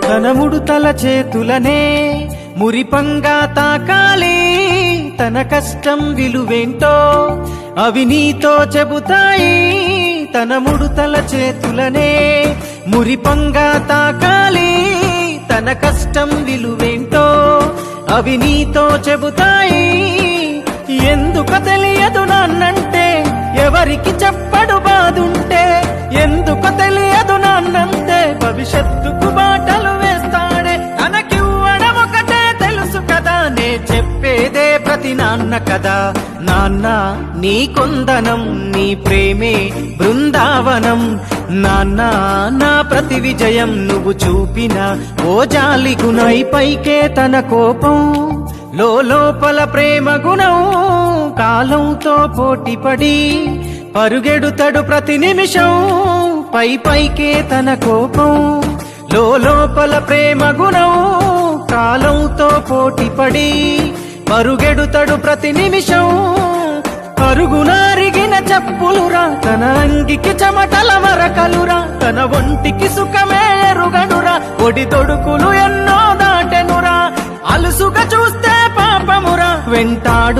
తన ముడుతల చేతులనే మురిపంగా తాకాలి, తన కష్టం విలువేంటో అవి నీతో చెబుతాయి. తన ముడుతల చేతులనే మురిపంగా తాకాలి, తన కష్టం విలువేంటో అవి నీతో చెబుతాయి. ఎందుకు తెలియదు నాన్నంటే ఎవరికి చెప్పడు బాదుంటే, ఎందుకు తెలియదు నాన్నంటే భవిష్యత్తుకు బాటలు వేస్తాడే. తనకివ్వడం ఒకటే తెలుసు కదా, నే చెప్పేదే ప్రతి నాన్న కదా. నాన్న నీ కొందనం, నీ ప్రేమే బృందావనం. నాన్న నా ప్రతి విజయం నువ్వు చూపిన ఓ జాలి గుణై. పైకే తన కోపం లోపల ప్రేమ గుణం, కాలంతో పోటీపడి పరుగెడుతడు ప్రతి నిమిషం. పైకే తన కోపం లోపల ప్రేమ గుణం, కాలంతో పోటీపడి పరుగెడుతడు ప్రతి నిమిషం. పరుగునారిగిన చెప్పులురా, తన అంగికి చెమటల మరకలురా, తన ఒంటికి సుఖమే ఎరుగనురా, ఒడి తొడుకులు ఎన్నో దాటెనురా. అలుసుగా చూస్తే పాపమురా, వెంటాడు